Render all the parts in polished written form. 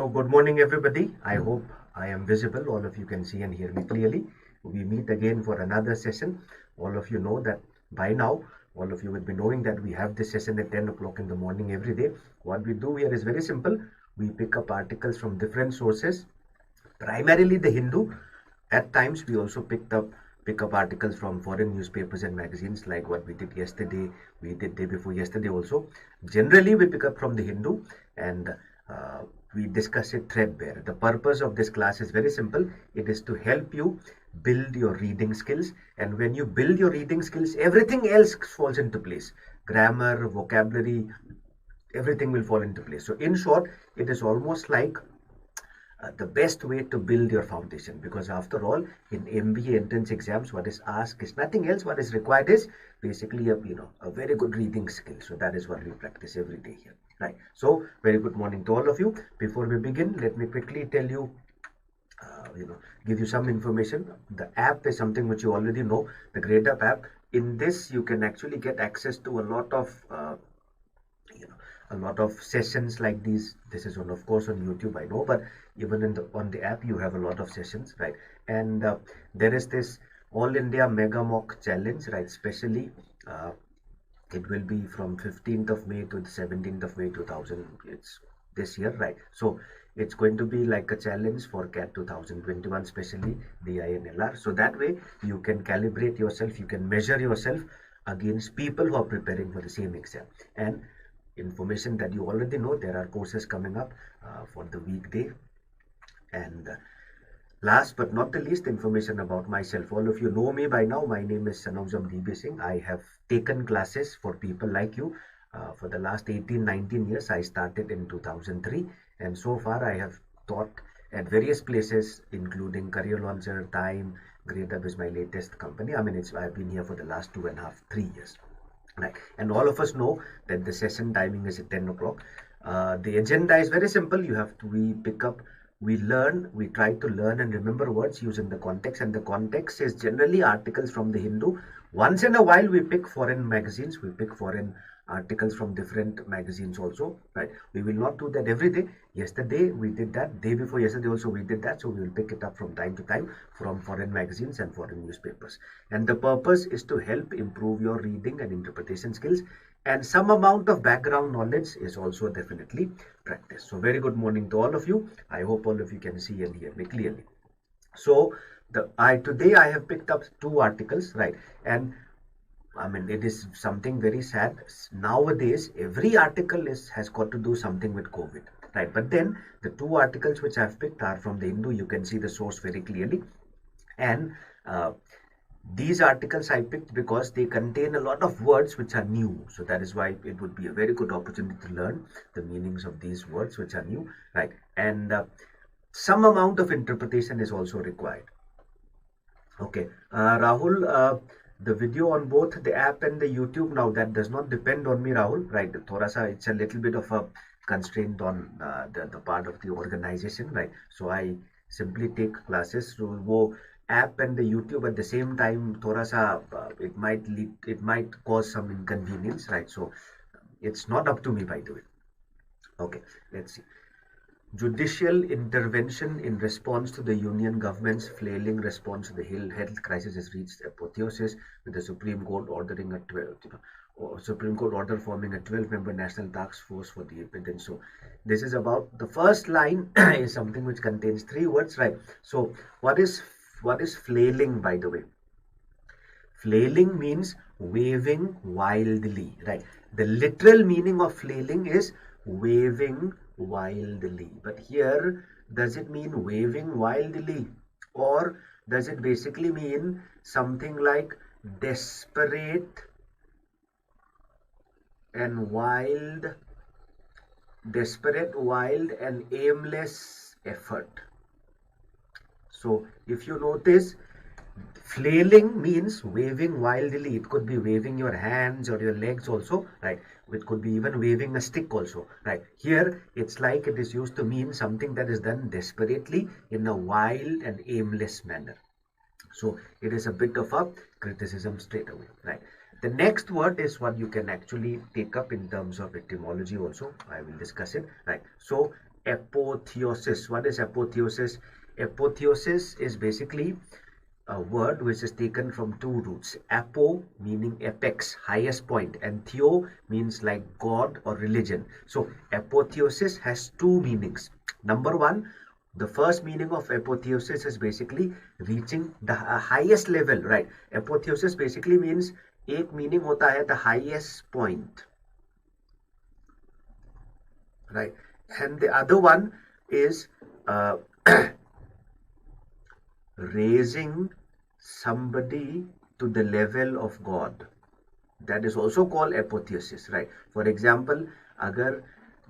So good morning everybody. I hope I am visible. All of you can see and hear me clearly. We meet again for another session. All of you know that by now, all of you will be knowing that we have this session at 10 o'clock in the morning every day. What we do here is very simple. We pick up articles from different sources, primarily the Hindu. At times we also pick up articles from foreign newspapers and magazines, like what we did yesterday, we did day before yesterday also. Generally we pick up from the Hindu, and we discuss it threadbare. The purpose of this class is very simple. It is to help you build your reading skills, and when you build your reading skills, everything else falls into place. Grammar, vocabulary, everything will fall into place. So in short, it is almost like the best way to build your foundation, because after all, in MBA entrance exams, what is asked is nothing else. What is required is basically a very good reading skill. So that is what we practice every day here, right? So very good morning to all of you. Before we begin, let me quickly tell you, give you some information. The app is something which you already know, the Gradeup app. In this, you can actually get access to a lot of a lot of sessions like these. This is on, of course, on YouTube, I know, but even on the app you have a lot of sessions, right? And there is this All India Mega Mock Challenge, right? Especially it will be from 15th of May to the 17th of May 2000. It's this year, right? So it's going to be like a challenge for CAT 2021, especially the INLR. So that way you can calibrate yourself, you can measure yourself against people who are preparing for the same exam. And information that you already know, there are courses coming up for the weekday. And last but not the least, information about myself. All of you know me by now. My name is Sanoujam. I have taken classes for people like you for the last 18-19 years. I started in 2003, and so far I have taught at various places, including Career Launcher, Time. Gradeup is my latest company. I mean, I've been here for the last 2.5-3 years. Right. And all of us know that the session timing is at 10 o'clock. The agenda is very simple. We pick up, we learn, we try to learn and remember words using the context. And the context is generally articles from the Hindu. Once in a while, we pick foreign magazines, we pick foreign articles from different magazines also, right? We will not do that every day. Yesterday we did that, day before yesterday also we did that. So we will pick it up from time to time from foreign magazines and foreign newspapers. And the purpose is to help improve your reading and interpretation skills, and some amount of background knowledge is also definitely practiced. So very good morning to all of you. I hope all of you can see and hear me clearly. So today I have picked up 2 articles, right? And I mean, it is something very sad. Nowadays, every article has got to do something with COVID, right? But then the 2 articles which I've picked are from the Hindu. You can see the source very clearly. And these articles I picked because they contain a lot of words which are new. So that is why it would be a very good opportunity to learn the meanings of these words which are new, right? And some amount of interpretation is also required. Okay, Rahul, the video on both the app and the YouTube now, that does not depend on me, Rahul, right? It's a little bit of a constraint on the part of the organization, right? So I simply take classes. So wo app and the YouTube at the same time, it might cause some inconvenience, right? So it's not up to me, by the way. Okay, let's see. Judicial intervention in response to the Union government's flailing response to the health crisis has reached apotheosis, with the Supreme Court ordering Supreme Court order forming a 12-member national task force for the epidemic. So this is about the first line is something which contains 3 words, right? So what is flailing, by the way? Flailing means waving wildly, right? The literal meaning of flailing is waving wildly. But here, does it mean waving wildly, or does it basically mean something like desperate and wild and aimless effort? So if you notice, flailing means waving wildly. It could be waving your hands or your legs also, right? It could be even waving a stick also, right? Here, it's like it is used to mean something that is done desperately in a wild and aimless manner. So it is a bit of a criticism straight away, right? The next word is what you can actually take up in terms of etymology also. I will discuss it, right? So apotheosis. What is apotheosis? Apotheosis is basically a word which is taken from two roots. Apo meaning apex, highest point, and theo means like God or religion. So apotheosis has two meanings. Number one, the first meaning of apotheosis is basically reaching the highest level, right? Apotheosis basically means एक meaning होता है the highest point, right? And the other one is raising somebody to the level of God. That is also called apotheosis, right? For example, अगर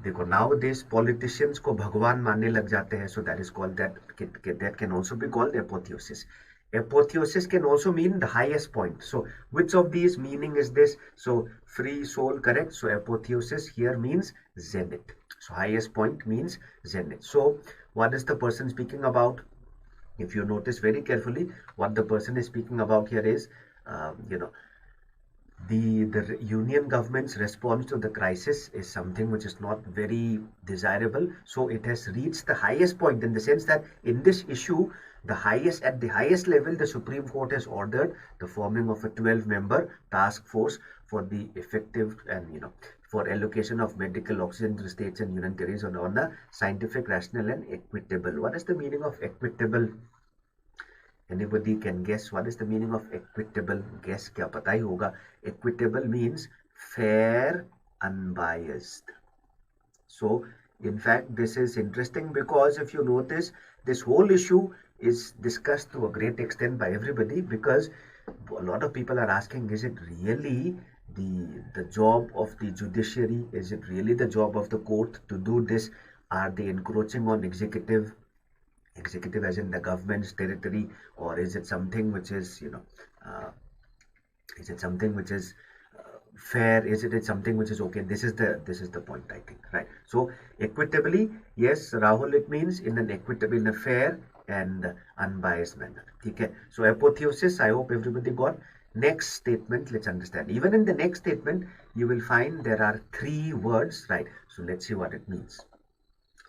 देखो nowadays politicians को भगवान मानने लग जाते हैं, so that is called that can also be called apotheosis. Apotheosis can also mean the highest point. So which of these meaning is this? So free soul, correct? So apotheosis here means zenith. So highest point means zenith. So what is the person speaking about? If you notice very carefully, what the person is speaking about here is, the union government's response to the crisis is something which is not very desirable. So it has reached the highest point in the sense that in this issue, at the highest level, the Supreme Court has ordered the forming of a 12-member task force for the effective and for allocation of medical oxygen to states and union territories on a scientific, rational, and equitable. What is the meaning of equitable? Anybody can guess what is the meaning of equitable? Guess क्या पता ही होगा. Equitable means fair, unbiased. So in fact this is interesting because if you notice, this whole issue is discussed to a great extent by everybody, because a lot of people are asking, is it really the job of the judiciary? Is it really the job of the court to do this? Are they encroaching on executive as in the government's territory, or is it something which is is it something which is fair? Is it something which is okay? This is the point, I think, right? So equitably, yes, Rahul, it means in an equitable, in a fair and unbiased manner. Okay, so apotheosis, I hope everybody got. Next statement, let's understand. Even in the next statement, you will find there are 3 words, right? So let's see what it means.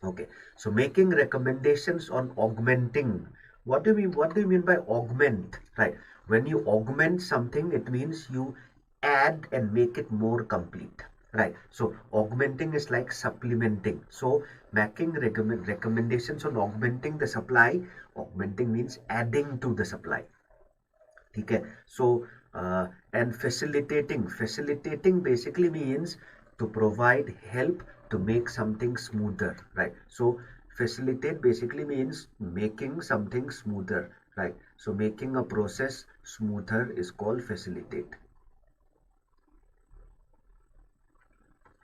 Okay, so making recommendations on augmenting. What do you mean by augment, right? When you augment something, it means you add and make it more complete, right? So augmenting is like supplementing. So making recommendations on augmenting the supply. Augmenting means adding to the supply. Okay, so and facilitating basically means to provide help to make something smoother, right? So facilitate basically means making something smoother, right? So making a process smoother is called facilitate,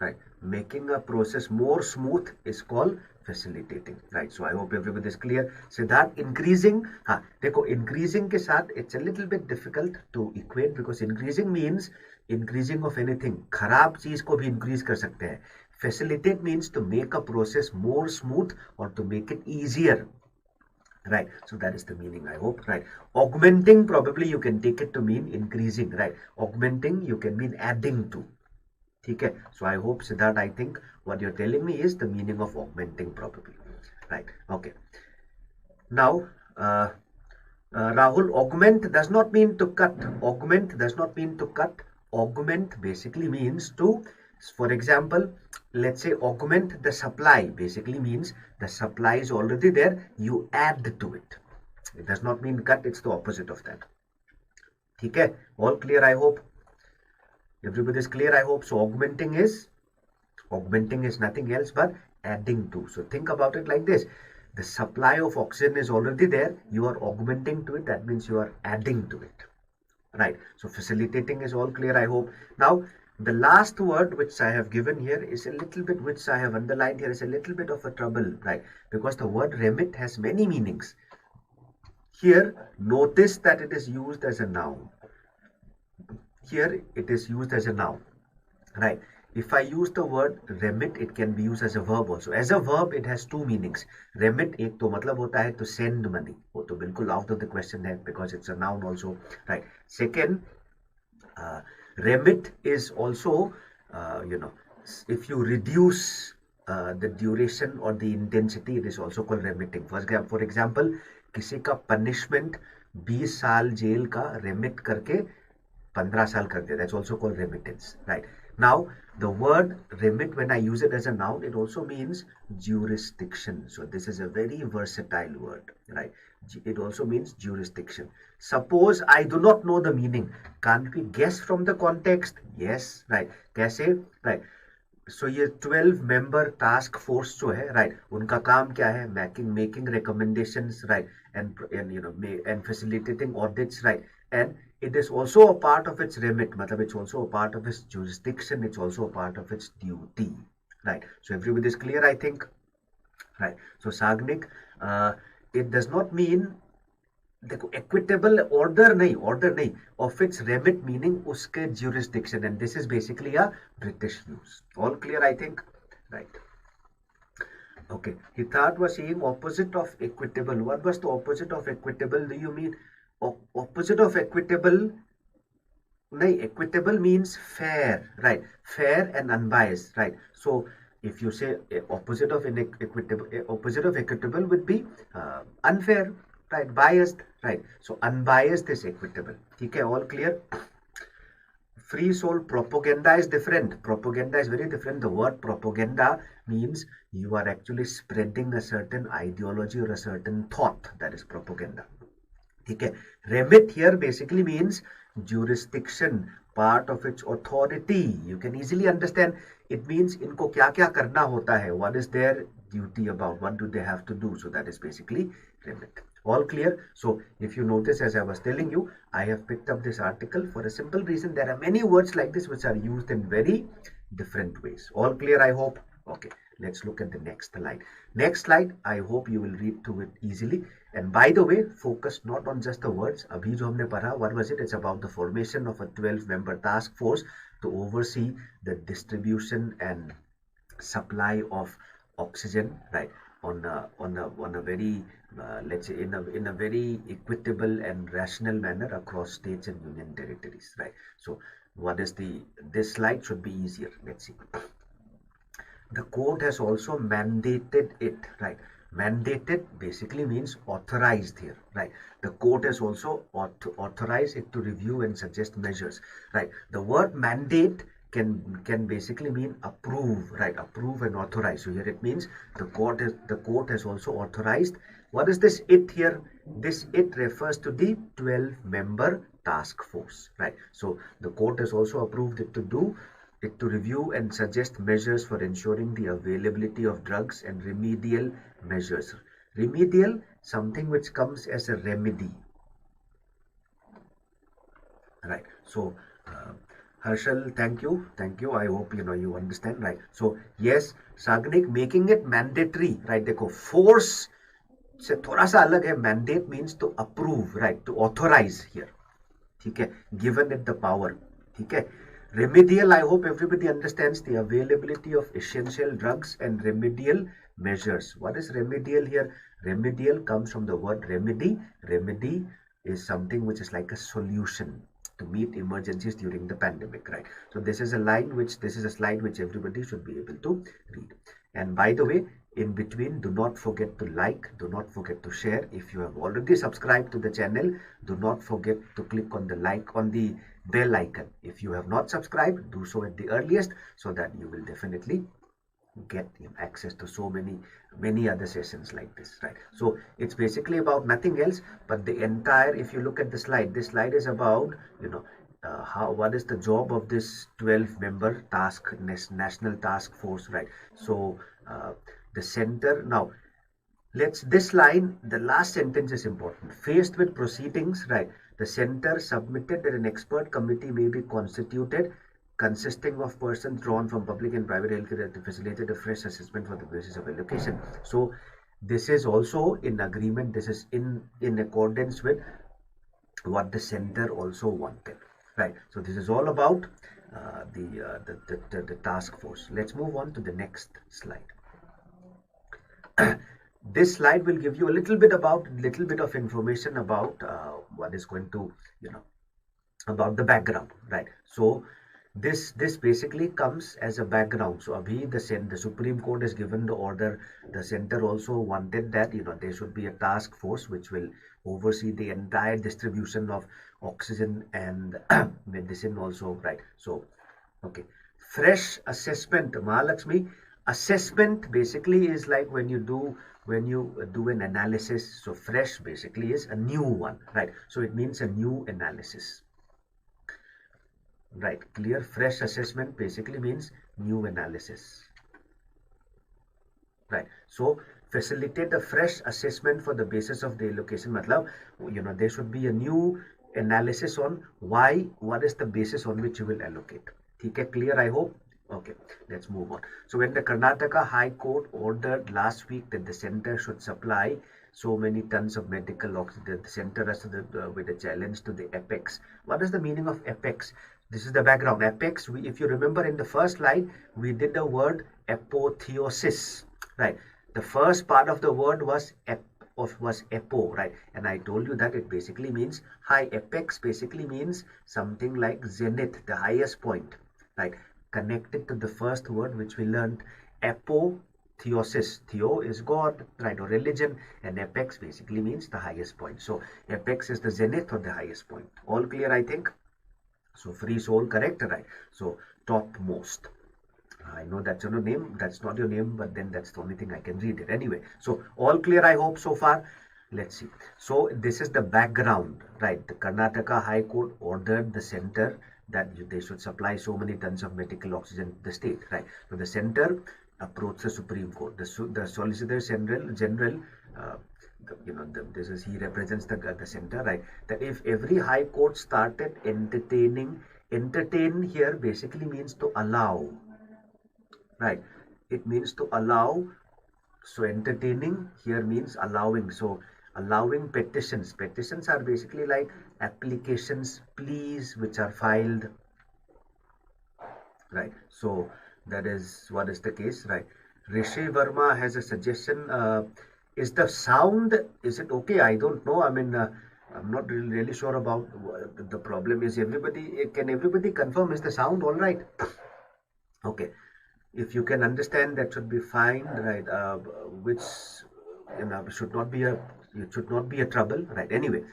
right? Making a process more smooth is called facilitating, right? So I hope everybody is clear. Siddharth, increasing, देखो increasing के साथ it's a little bit difficult to equate, because increasing means increasing of anything. खराब चीज को भी increase कर सकते हैं. Facilitate means to make a process more smooth or to make it easier, right? So that is the meaning, I hope, right? Augmenting, probably you can take it to mean increasing, right? Augmenting you can mean adding to. Okay, so I hope, Siddharth, I think what you're telling me is the meaning of augmenting, probably, right? Okay, now Rahul, augment does not mean to cut. Augment does not mean to cut. Augment basically means to, for example, let's say augment the supply basically means the supply is already there, you add to it. It does not mean cut, it's the opposite of that. Okay, all clear, I hope. Everybody is clear, I hope. So augmenting is nothing else but adding to. So think about it like this. The supply of oxygen is already there. You are augmenting to it. That means you are adding to it. Right. So facilitating is all clear, I hope. Now, the last word which I have given here is a little bit, which I have underlined here, is a little bit of a trouble, right? Because the word remit has many meanings. Here, notice that it is used as a noun. Here it is used as a noun, right? If I use the word remit, it can be used as a verb also. As a verb, it has 2 meanings. Remit एक तो मतलब होता है to send money, वो तो बिल्कुल out of the question है, because it's a noun also, right? Second, remit is also if you reduce the duration or the intensity, it is also called remitting. For example, किसी का punishment 20 साल jail का remit करके 15 साल कर दिया, that's also called remittance, right? Now the word remit, when I use it as a noun, it also means jurisdiction. So this is a very versatile word, right? It also means jurisdiction. Suppose I do not know the meaning, can't we guess from the context? Yes, right? कैसे? Right? So ये 12 member task force जो है, right, उनका काम क्या है? Making recommendations, right, and and facilitating audits, right, and it is also a part of its remit, matlab it's also a part of its jurisdiction, it's also a part of its duty, right? So everybody is clear, I think, right? So Sagnik, it does not mean देखो equitable order नहीं of its remit meaning उसके jurisdiction, and this is basically a British use. All clear, I think, right? Okay, Hithard was saying opposite of equitable. What was the opposite of equitable? Do you mean opposite of equitable? No, equitable means fair, right? Fair and unbiased, right? So if you say opposite of equitable would be unfair, right? Biased, right? So unbiased is equitable. Okay, all clear? Free soul propaganda is different. Propaganda is very different. The word propaganda means you are actually spreading a certain ideology or a certain thought. That is propaganda. Okay. Remit here basically means jurisdiction, part of its authority. You can easily understand. It means इनको क्या क्या करना होता है. What is their duty about? What do they have to do? So that is basically remit. All clear? So if you notice, as I was telling you, I have picked up this article for a simple reason. There are many words like this which are used in very different ways. All clear, I hope? Okay, let's look at the next slide. Next slide, I hope you will read through it easily. And by the way, focus not on just the words. Abhi jo humne padha, what was it? It's about the formation of a 12-member task force to oversee the distribution and supply of oxygen, right, on a very let's say in a very equitable and rational manner across states and union territories, right? So what is this slide should be easier. Let's see. The court has also mandated it, right? Mandated basically means authorized here, right? The court has also authorized it to review and suggest measures, right? The word mandate can basically mean approve, right? Approve and authorize. So here it means the court has also authorized. What is this it here? This it refers to the 12-member task force, right? So the court has also approved it to review and suggest measures for ensuring the availability of drugs and remedial measures. Remedial, something which comes as a remedy, right? So Harshal, thank you. I hope you understand, right? So yes, Sagnik, making it mandatory, right? देखो force से थोड़ा सा अलग है. Mandate means to approve, right? To authorize here. ठीक है? Given it the power. ठीक है? Remedial, I hope everybody understands the availability of essential drugs and remedial measures. What is remedial here? Remedial comes from the word remedy. Remedy is something which is like a solution to meet emergencies during the pandemic, right? So this is a slide which everybody should be able to read. And by the way, in between, do not forget to like, do not forget to share. If you have already subscribed to the channel, do not forget to click on the bell icon. If you have not subscribed, do so at the earliest so that you will definitely get access to so many other sessions like this, right? So it's basically about nothing else but the entire, if you look at the slide, this slide is about what is the job of this 12-member national task force, right? So the center, now this line, the last sentence is important. Faced with proceedings, right, the center submitted that an expert committee may be constituted consisting of persons drawn from public and private healthcare to facilitate a fresh assessment for the basis of allocation. So this is also in agreement. This is in accordance with what the center also wanted, right? So this is all about the task force. Let's move on to the next slide. This slide will give you a little bit of information about what is going to about the background, right? So this basically comes as a background. So abhi the Supreme Court has given the order. The center also wanted that there should be a task force which will oversee the entire distribution of oxygen and medicine also, right? So okay, fresh assessment, Mahalakshmi. Assessment basically is like when you do an analysis. So fresh basically is a new one, right? So it means a new analysis. Right, clear. Fresh assessment basically means new analysis. Right. So facilitate a fresh assessment for the basis of the allocation. Matlab, there should be a new analysis on what is the basis on which you will allocate. Okay, clear, I hope. Okay, let's move on. So when the Karnataka High Court ordered last week that the center should supply so many tons of medical oxygen, the center has with a challenge to the apex. What is the meaning of apex? This is the background. Apex, if you remember in the first slide, we did the word apotheosis, right? The first part of the word was apo, right? And I told you that it basically means high. Apex basically means something like zenith, the highest point, right? Connected to the first word which we learned, apotheosis. Theo is God, right, or religion, and apex basically means the highest point. So apex is the zenith or the highest point. All clear, I think. So free soul, correct, right? So topmost. I know that's your name. That's not your name, but then that's the only thing I can read it anyway. So all clear, I hope so far. Let's see. So this is the background, right? The Karnataka High Court ordered the center that they should supply so many tons of medical oxygen to the state, right? So the center approached the Supreme Court. The Solicitor General, he represents the center, right? That if every high court started entertain here basically means to allow, right? It means to allow. So entertaining here means allowing. So allowing petitions. Petitions are basically like applications, pleas which are filed, right? So that is what is the case, right? Rishi Verma has a suggestion. Is the sound, is it okay? I don't know. I mean, I'm not really sure about the problem. Is can everybody confirm, is the sound all right? Okay. If you can understand, that should be fine, right? Which should not be a trouble, right? Anyway,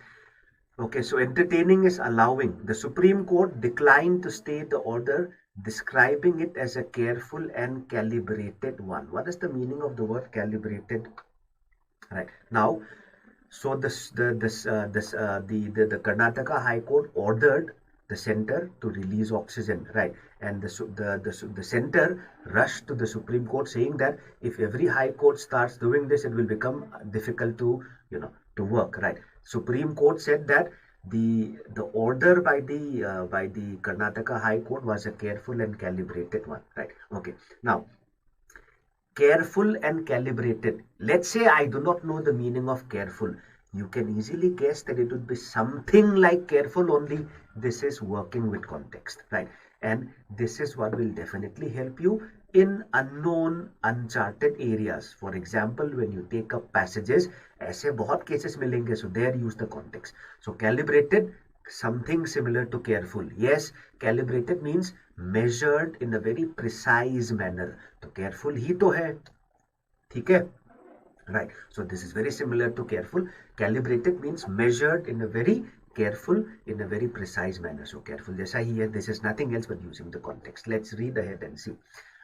okay. So entertaining is allowing. The Supreme Court declined to stay the order, describing it as a careful and calibrated one. What is the meaning of the word calibrated? Right now, so the Karnataka High Court ordered the center to release oxygen, right? And the center rushed to the Supreme Court saying that if every high court starts doing this, it will become difficult to work, right? Supreme Court said that the order by the Karnataka High Court was a careful and calibrated one, right? Okay, now careful and calibrated. Let's say I do not know the meaning of careful. You can easily guess that it would be something like careful, only this is working with context, right? And this is what will definitely help you in unknown, uncharted areas. For example, when you take up passages, ऐसे बहुत cases मिलेंगे, so there use the context. So calibrated, something similar to careful. Yes, calibrated means measured in a very precise manner. तो careful ही तो है, ठीक है? Right. So this is very similar to careful. Calibrated means measured in a very careful, in a very precise manner. So careful जैसा ही है. This is nothing else but using the context. Let's read ahead and see.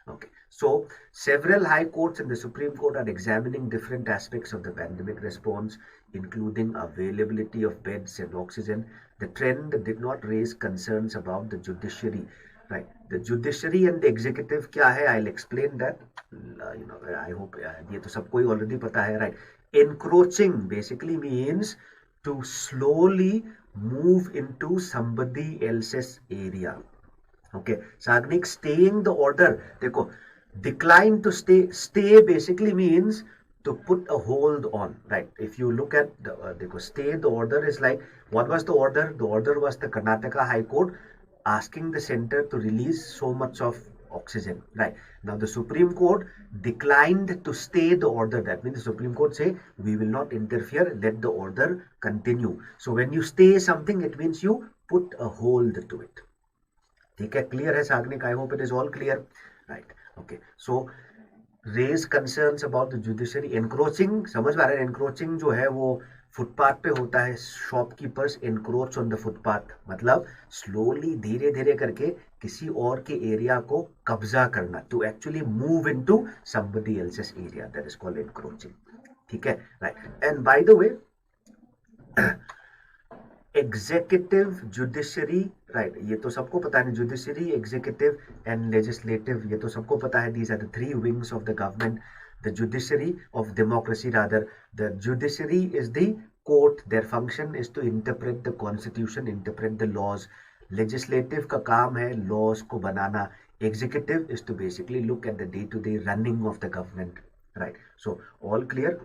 Okay. So several high courts and the Supreme Court are examining different aspects of the pandemic response, including availability of beds and oxygen. The trend did not raise concerns about the judiciary. Right. The judiciary and the executive क्या है? I'll explain that. I hope ये तो सबको ही already पता है, right? Encroaching basically means to slowly move into somebody else's area. Okay, Sagnik, staying the order. देखो, decline to stay basically means to put a hold on, right? If you look at the stay the order is like, what was the order? The order was the Karnataka High Court asking the center to release so much of oxygen, right? Now the Supreme Court declined to stay the order. That means the Supreme Court say we will not interfere, let the order continue. So when you stay something, it means you put a hold to it. ठीक है, clear है Sagnik? I hope it is all clear, right? Okay, so raise concerns about the judiciary. Encroaching समझ में आ रहा है? Encroaching जो है वो फुटपाथ पे होता है। Shopkeepers encroach on the footpath, मतलब स्लोली धीरे धीरे करके किसी और के एरिया को कब्जा करना, to actually move into somebody else's area, that is called encroaching. ठीक है, right? And by the way, executive, judiciary, right, ये तो सबको पता है। जुडिशरी, एग्जीक्यूटिव एंड लेजिस्लेटिव, ये तो सबको पता है। These are the three wings of the government. The judiciary of democracy, rather the judiciary is the court, their function is to interpret the constitution, interpret the laws. Legislative का काम है laws को बनाना। Executive is to basically look at the day to day running of the government, right? So all clear?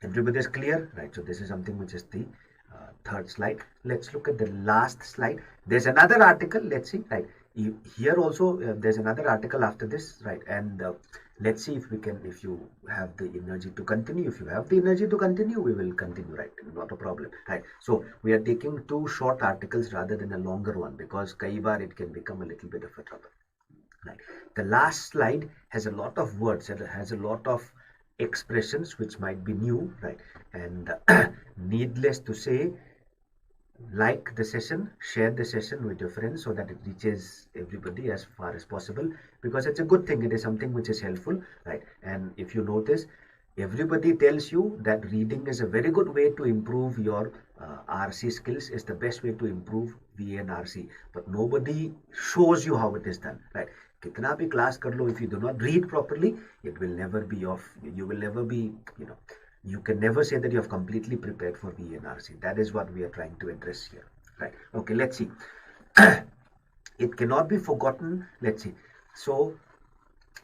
Everybody is clear, right? So this is something which is the third slide. Let's look at the last slide. There's another article, let's see, right? Here also there's another article after this, right? And let's see if we can, if you have the energy to continue. If you have the energy to continue, we will continue, right? Not a problem, right? So we are taking two short articles rather than a longer one, because kai bar it can become a little bit of a trouble, right? The last slide has a lot of words, it has a lot of expressions which might be new, right? And needless to say, like the session, share the session with your friends so that it reaches everybody as far as possible, because it's a good thing. It is something which is helpful, right? And if you notice, everybody tells you that reading is a very good way to improve your RC skills, is the best way to improve VA and RC, but nobody shows you how it is done, right? कितना भी class कर लो, if you do not read properly, it will never be of, you will never be, you know, you can never say that you have completely prepared for VA and RC. That is what we are trying to address here, right? Okay, let's see. It cannot be forgotten. Let's see. So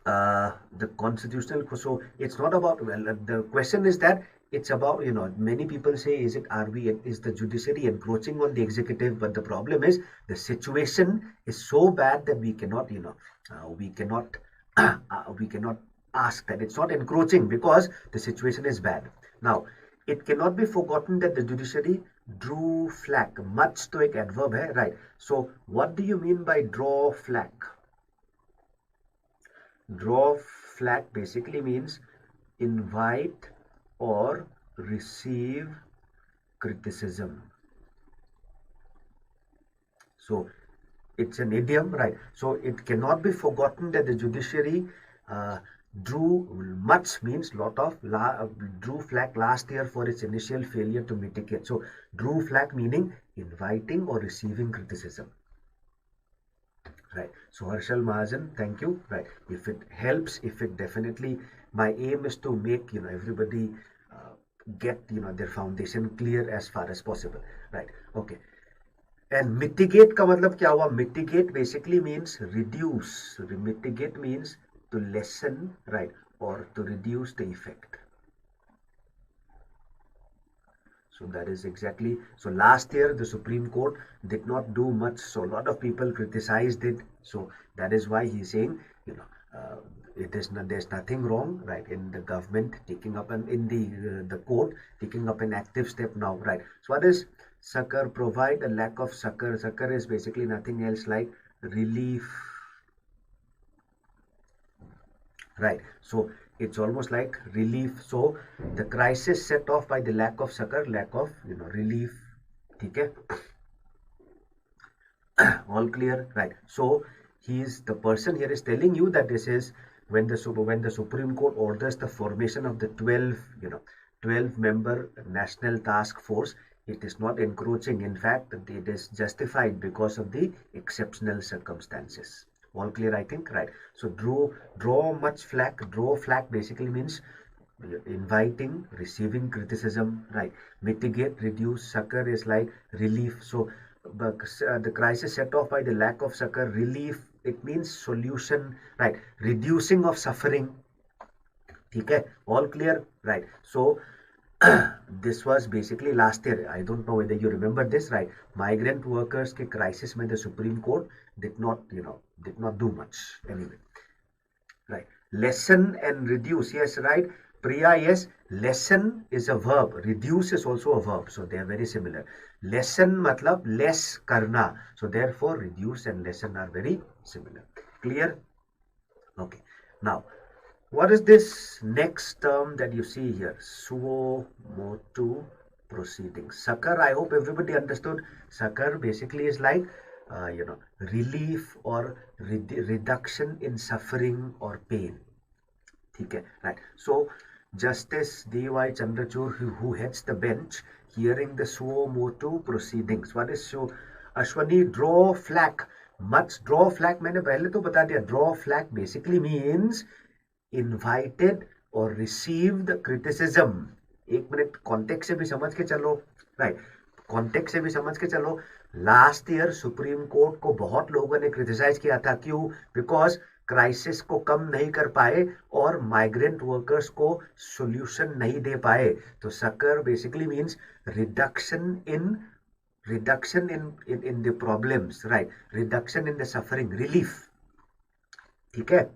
the constitutional, so it's not about, well, the question is that it's about, you know, many people say, is the judiciary encroaching on the executive? But the problem is the situation is so bad that we cannot, you know, we cannot ask that it's not encroaching, because the situation is bad. Now, it cannot be forgotten that the judiciary drew flag. Much to एक adverb है, right? So what do you mean by draw flag? Draw flag basically means invite or receive criticism. So it's an idiom, right? So it cannot be forgotten that the judiciary drew, much means lot of, drew flag last year for its initial failure to mitigate. So drew flag meaning inviting or receiving criticism, right? So Harshal Mahajan, thank you, right? If it helps, if it definitely, my aim is to make, you know, everybody get, you know, their foundation clear as far as possible, right? Okay. And mitigate का मतलब क्या हुआ? Mitigate basically means reduce. Mitigate means to lessen, right? Or to reduce the effect. So that is exactly, so last year the Supreme Court did not do much, so a lot of people criticized it. So that is why he's saying, you know, it is not, there's nothing wrong, right, in the government taking up an, in the court taking up an active step now, right? So what is succor? Provide a lack of succor. Succor is basically nothing else like relief, right? So it's almost like relief. So the crisis set off by the lack of succor, lack of, you know, relief. Okay, all clear, right? So the person here is telling you that this is when the Supreme Court orders the formation of the 12-member national task force, it is not encroaching. In fact, it is justified because of the exceptional circumstances. All clear, I think, right? So draw much flag. Draw flag basically means inviting, receiving criticism, right? Mitigate, reduce. Succor is like relief. So the crisis set off by the lack of succor. Relief, it means solution, right? Reducing of suffering. Okay, all clear, right? So this was basically last year. I don't know whether you remember this, right? Migrant workers ke crisis mein the Supreme Court did not do much anyway, right? Lessen and reduce, yes, right? Priya, yes. Lesson is a verb. Reduce is also a verb. So they are very similar. Lesson matlab less karna. So therefore reduce and lesson are very similar. Clear? Okay. Now, what is this next term that you see here? Suo motu proceedings. Sakar, I hope everybody understood. Sakar basically is like, relief or reduction in suffering or pain. Okay, right. So, Justice D.Y. Chandrachud, who heads the bench, hearing the suo motu proceedings. What is so? Ashwani, draw flag. Must draw flag. मैंने पहले तो बता दिया. Draw flag basically means invited or received criticism. एक minute context से भी समझ के चलो, राइट. कॉन्टेक्स्ट से भी समझ के चलो. लास्ट ईयर सुप्रीम कोर्ट को बहुत लोगों ने क्रिटिसाइज किया था. क्यों? बिकॉज क्राइसिस को कम नहीं कर पाए और माइग्रेंट वर्कर्स को सॉल्यूशन नहीं दे पाए. तो sucker basically means reduction in the problems, right. Reduction in the suffering, relief. ठीक है.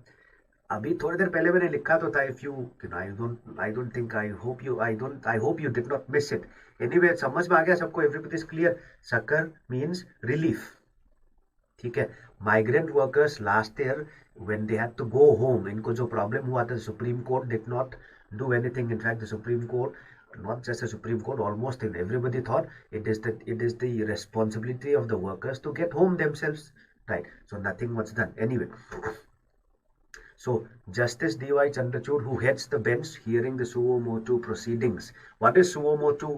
अभी थोड़ी देर पहले मैंने लिखा तो था. If you I don't think I hope you did not miss it. Anyway, समझ में आ गया सबको? Everybody is clear. Succour means relief. ठीक है. Migrant workers last year when they had to go home, इनको जो प्रॉब्लम हुआ था, supreme court did not do anything. In fact the supreme court, not just the Supreme Court, almost everybody thought it is the responsibility of the workers to get home themselves, right? So nothing was done. Anyway, so Justice D.Y. Chandrachud, who heads the bench hearing the suo motu proceedings. What is suo motu?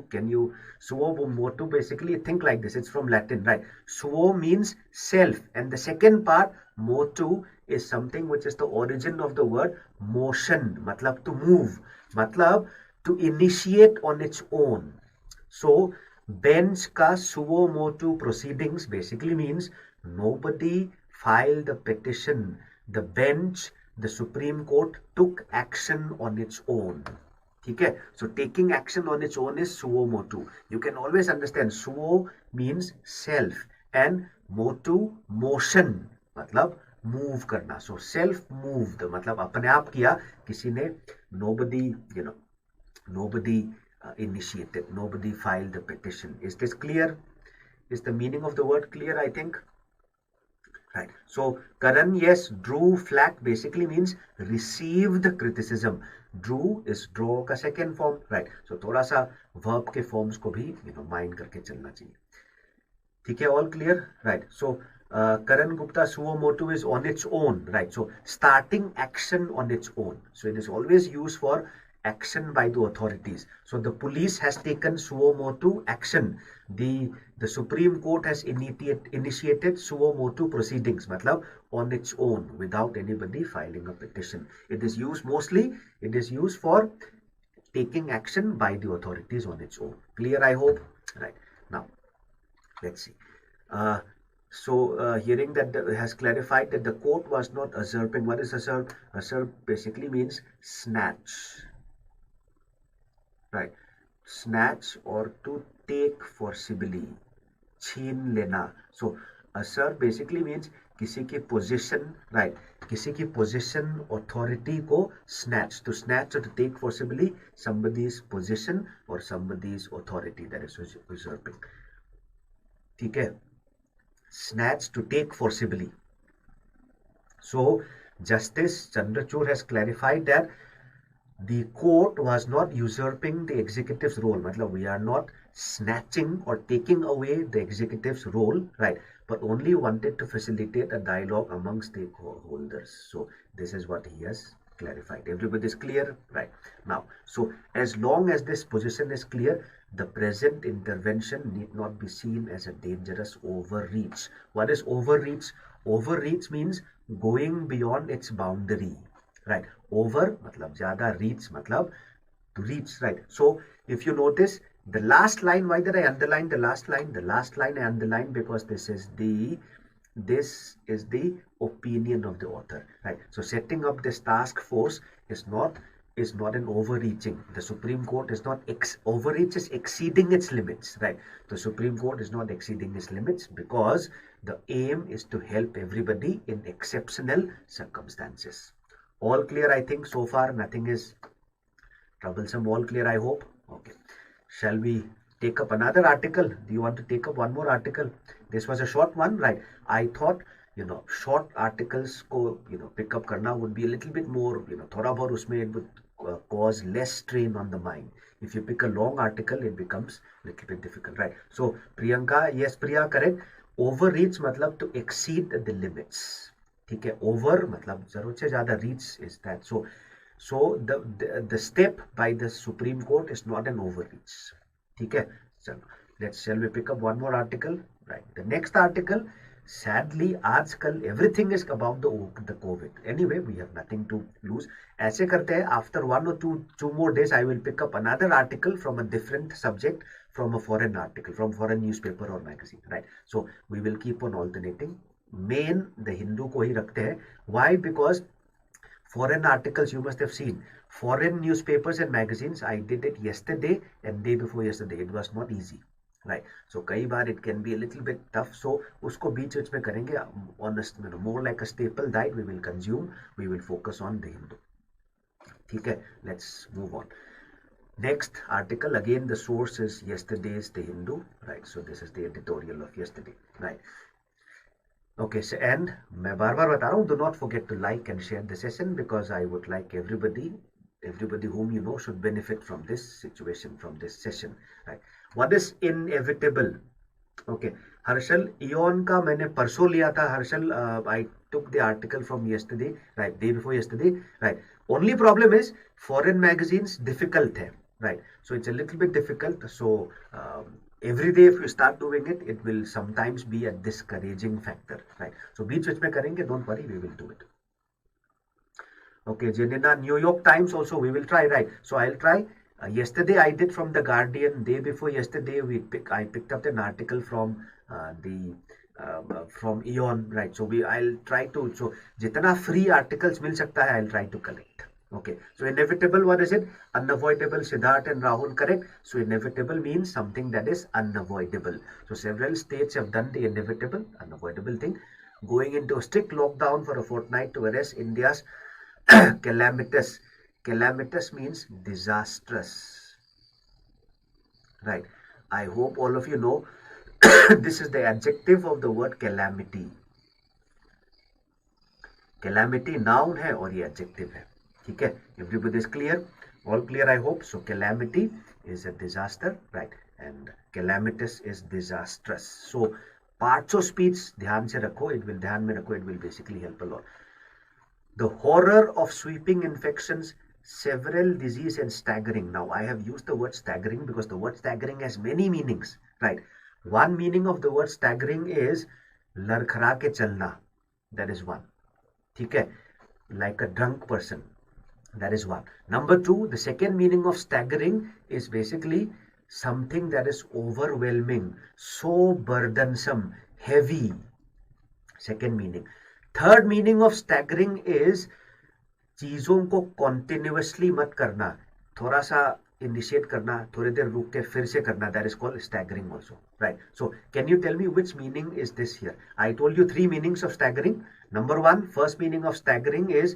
Suo motu, basically think like this. It's from Latin, right? Suo means self, and the second part, motu, is something which is the origin of the word motion. Matlab to move. Matlab to initiate on its own. So bench ka suo motu proceedings basically means nobody filed the petition. The bench, the Supreme Court, took action on its own. Okay, so taking action on its own is suo motu. You can always understand suo means self and motu motion, matlab move karna. So self moved, matlab apne aap kiya, kisi ne, nobody initiated, nobody filed the petition. Is this clear? Is the meaning of the word clear? I think. Right. So Karan, yes, drew flag basically means received criticism. Drew is draw का second form, right? So थोड़ा सा verb के forms को भी mind करके चलना चाहिए. ठीक है, all clear, right? So Karan Gupta, suo motu is on its own, right? So starting action on its own. So it is always used for action by the authorities. So the police has taken suo motu action. The Supreme Court has initiated suo motu proceedings, matlab on its own, without anybody filing a petition. It is used for taking action by the authorities on its own. Clear, I hope? Right. Now, let's see. Hearing that has clarified that the court was not usurping. What is usurp? Usurp basically means snatch. Right, snatch or to take forcibly, छीन लेना. So usurp basically means किसी की position, right? किसी की position, authority को snatch. To snatch or to take forcibly somebody's position or somebody's authority, that is usurping. ठीक है? Snatch, to take forcibly. So Justice Chandrachud has clarified that the court was not usurping the executive's role. Matlab, we are not snatching or taking away the executive's role, right? But only wanted to facilitate a dialogue among stakeholders. So this is what he has clarified. Everybody is clear, right? Now, so as long as this position is clear, the present intervention need not be seen as a dangerous overreach. What is overreach? Overreach means going beyond its boundary. Right, over matlab zyada, reach matlab to reach, right? So if you notice the last line, why did I underline the last line? The last line I underlined because this is the opinion of the author, right? So setting up this task force is not an overreaching. The Supreme Court is not overreach is exceeding its limits, right? The Supreme Court is not exceeding its limits because the aim is to help everybody in exceptional circumstances. All clear, I think, so far. Nothing is Troublesome, all clear, I hope. Okay. Shall we take up another article? Do you want to take up one more article? This was a short one, right? I thought, short articles ko, pick up karna would be a little bit more, thoda bahut usme it would cause less strain on the mind. If you pick a long article, it becomes a little bit difficult, right? So, Priyanka, yes, Priya, correct. Overreach matlab to exceed the limits. ठीक है, over मतलब जरूरत से ज़्यादा reach is that. So the step by the Supreme Court is not an overreach. ठीक है, चलो, shall we pick up one more article? Right. The next article, sadly, आजकल everything is about the COVID. Anyway, we have nothing to lose. ऐसे करते हैं, after 1 or 2 more days, I will pick up another article from a different subject, from a foreign article, from foreign newspaper or magazine. Right. So we will keep on alternating. Main the Hindu को ही रखते हैं. Why? Because foreign articles, you must have seen foreign newspapers and magazines. I did it yesterday and day before yesterday. It was not easy, right? So कई बार it can be a little bit tough. So उसको बीच में करेंगे. Honest, more like a staple diet we will consume. We will focus on the Hindu. ठीक है, let's move on. Next article, again the source is yesterday's The Hindu, right? So this is the editorial of yesterday, right? Okay, so and मैं बार बार बता रहा हूँ, do not forget to like and share the session, because I would like everybody whom you know should benefit from this situation, from this session, right? What is inevitable? Okay, Harshal, Eon का मैंने परसों लिया था. Harshal, I took the article from yesterday, right? Day before yesterday, right? Only problem is foreign magazines difficult है, right? So it's a little bit difficult. So every day if you start doing it, it will sometimes be a discouraging factor, right? So बीच में करेंगे, don't worry, we will do it. Okay, Janina, New York Times also we will try, right? So I'll try. Yesterday I did from the Guardian. Day before yesterday I picked up an article from from Eon, right? So I'll try to, so जितना free articles मिल सकता है, I'll try to collect. Okay, so inevitable, what is it? Unavoidable. Siddharth and Rahul, correct. So inevitable means something that is unavoidable. So several states have done the inevitable, unavoidable thing, going into a strict lockdown for a fortnight to arrest India's calamitous. Calamitous means disastrous, right? I hope all of you know this is the adjective of the word calamity. Calamity noun है और ये adjective है. ठीक है, everybody is clear, all clear, I hope. So calamity is a disaster, right? And calamitous is disastrous. So parts of speech ध्यान से रखो, ध्यान में रखो, it will basically help a lot. The horror of sweeping infections, several disease and staggering. Now I have used the word staggering because the word staggering has many meanings, right? One meaning of the word staggering is लड़खड़ा के चलना. That is one. ठीक है, like a drunk person. That is one. Number two, the second meaning of staggering is basically something that is overwhelming, so burdensome, heavy. Second meaning. Third meaning of staggering is चीजों को continuously मत करना, थोड़ा सा initiate करना, थोड़ी देर रुक के फिर से करना. That is called staggering also, right? So can you tell me which meaning is this here? I told you 3 meanings of staggering. Number 1, first meaning of staggering is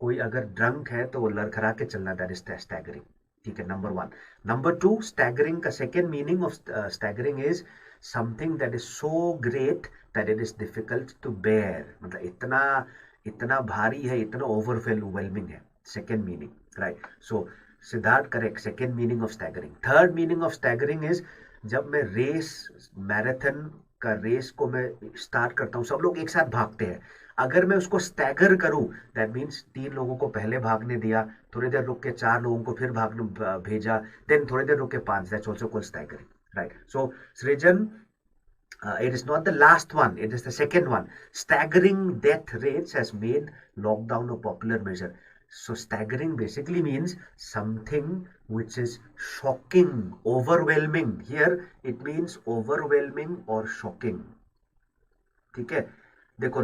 कोई अगर drunk है तो वो लड़खड़ा के चलना. That is staggering. ठीक है, number 1. Number 2, staggering का second meaning of staggering is something that is so great that it is difficult to bear. मतलब इतना भारी है, इतना overwhelming है. Second meaning, right? So Siddharth, correct. Second meaning of staggering. Third meaning of staggering is जब मैं marathon का race को मैं स्टार्ट करता हूँ, सब लोग एक साथ भागते हैं. अगर मैं उसको स्टैगर करूं, दैट मीन्स 3 लोगों को पहले भागने दिया, थोड़ी देर रुक के 4 लोगों को फिर भागने भेजा, देन थोड़ी देर रुक के 5. That's also called staggering, right? So Srijan, it is not the last one, it is the second one. Staggering death rates has made lockdown a popular measure. So staggering basically means something which is shocking, overwhelming. Here it means overwhelming or shocking. ठीक है, देखो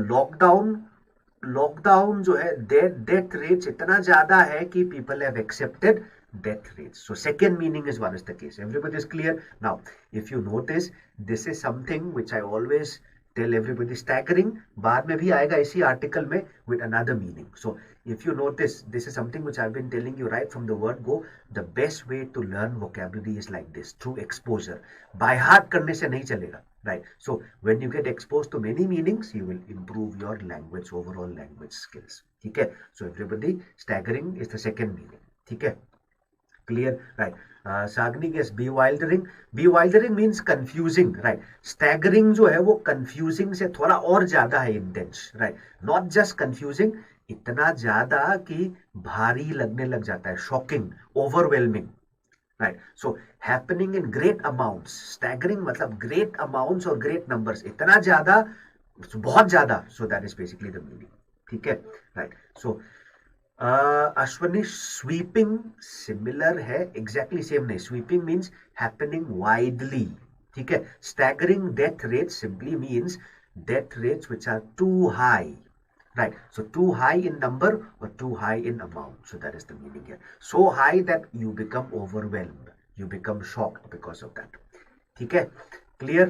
lockdown जो है, death rates इतना ज्यादा है कि people have accepted death rates. So second meaning is the case. Everybody is clear? Now, if you notice, this is something which I always tell everybody staggering बाद में भी आएगा इसी article में with another meaning. So if you notice, this is something which I've been telling you right from the word go. The best way to learn vocabulary is like this, through exposure. By heart करने से नहीं चलेगा, right? So when you get exposed to many meanings, you will improve your language, overall language skills. ठीक है? So everybody, staggering is the second meaning. ठीक है? Clear, right? Sagni guess bewildering. Bewildering means confusing, right? Staggering जो है वो confusing से थोड़ा और ज्यादा है intense, right? Not just confusing, इतना ज्यादा कि भारी लगने लग जाता है, shocking, overwhelming, right? So happening in great amounts. Staggering मतलब great amounts और great numbers, इतना ज्यादा, बहुत ज्यादा. So that is basically the meaning. ठीक है, right? So Ashwani, sweeping similar है, एग्जैक्टली सेम नहीं. Sweeping means happening widely. ठीक है. Staggering death rate simply means death rates which are too high, right? So too high in number or too high in amount. So that is the meaning here. So high that you become overwhelmed, you become shocked because of that. ठीक है, clear?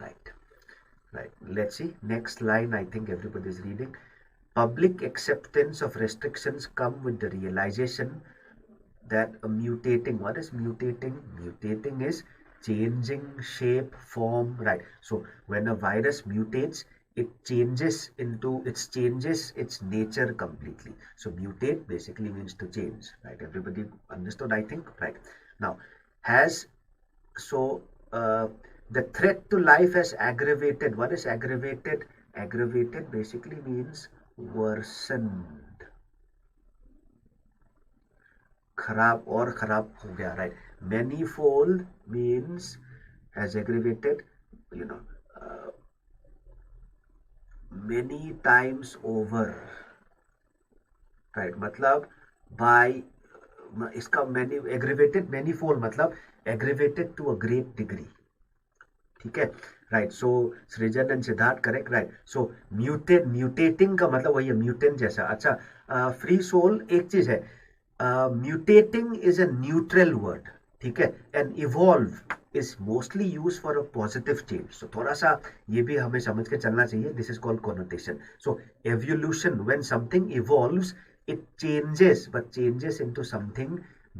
Right, right. Let's see next line. I think everybody is reading. Public acceptance of restrictions come with the realization that a mutating, what is mutating? Mutating is changing shape, form, right? So when a virus mutates, it changes its nature completely. So mutate basically means to change, right? Everybody understood, I think, right? Now, the threat to life has aggravated. What is aggravated? Aggravated basically means worsened. खराब और खराब हो गया, right? Manifold means as aggravated, many times over, right? मतलब by इसका aggravated manifold मतलब aggravated to a great degree. ठीक है, राइट? सो सृजन and Siddharth correct, right? So mutating का मतलब वही है, म्यूटेंट जैसा. अच्छा, फ्री सोल एक चीज है. Mutating is a neutral word, ठीक है? And evolve is mostly use for a positive change. So थोड़ा सा ये भी हमें समझ के चलना चाहिए. This is called connotation. So evolution, when something evolves, it changes, but changes into something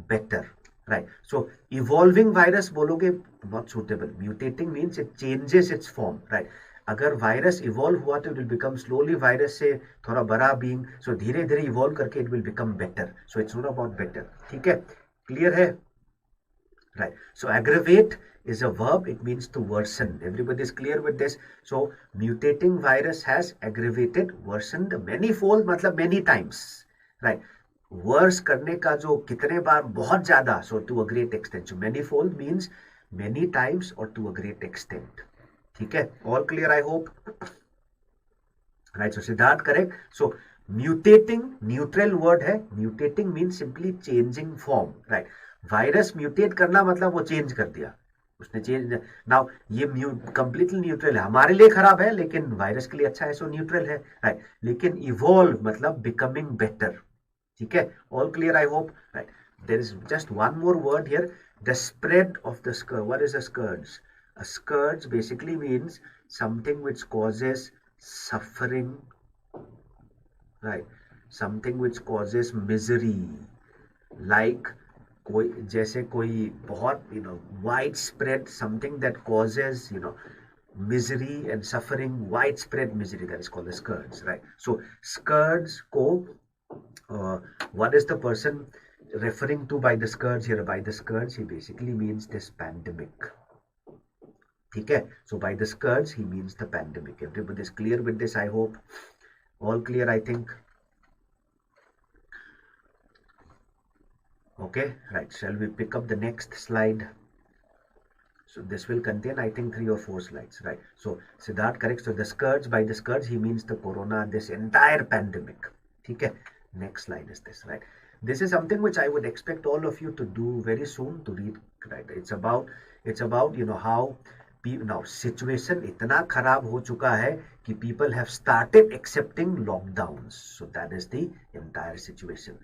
better, right? So evolving virus बोलोगे not suitable. Mutating means it changes its form, right? अगर वायरस इवॉल्व हुआ तो it will become slowly virus से थोड़ा बड़ा being, so धीरे धीरे evolve करके it will become better. So it's not about better. ठीक है, क्लियर है, right? So aggravate is a verb, it means to worsen. Everybody is clear with this? So mutating virus has aggravated, worsened, manifold मतलब many times, right? Worse करने का जो कितने बार, बहुत ज्यादा. So to a great extent. So manifold means many times और to a great extent. ठीक है, all clear I hope, right? So Siddharth correct. So mutating neutral word है. Mutating means simply changing form, right? Virus mutate करना मतलब वो change कर दिया, उसने चेंज. नाउ ये कंप्लीटली न्यूट्रल है, हमारे लिए खराब है लेकिन वायरस के लिए अच्छा है, सो न्यूट्रल है, राइट? लेकिन इवॉल्व मतलब बिकमिंग बेटर. ठीक है, all clear I hope, right? There is just one more word here, the spread of the scourge. What is a scourge? A scourge basically means something which causes suffering, right? Something which causes misery, like कोई, जैसे कोई बहुत wide spread, something that causes misery and suffering, widespread misery, that is called the scourge, right? So scourge ko what is the person referring to by the scourge here? By the scourge he basically means this pandemic. ठीक है, so by the scourge he means the pandemic. Everybody is clear with this, I hope. All clear, I think. Okay, right, shall we pick up the next slide? So this will contain, I think, 3 or 4 slides, right? So Siddharth correct. So the scourge, by the scourge he means the corona, this entire pandemic. Okay, next slide is this, right? This is something which I would expect all of you to do very soon, to read, right? It's about how now situation इतना खराब हो चुका है कि people have started accepting lockdowns. So that is the entire situation.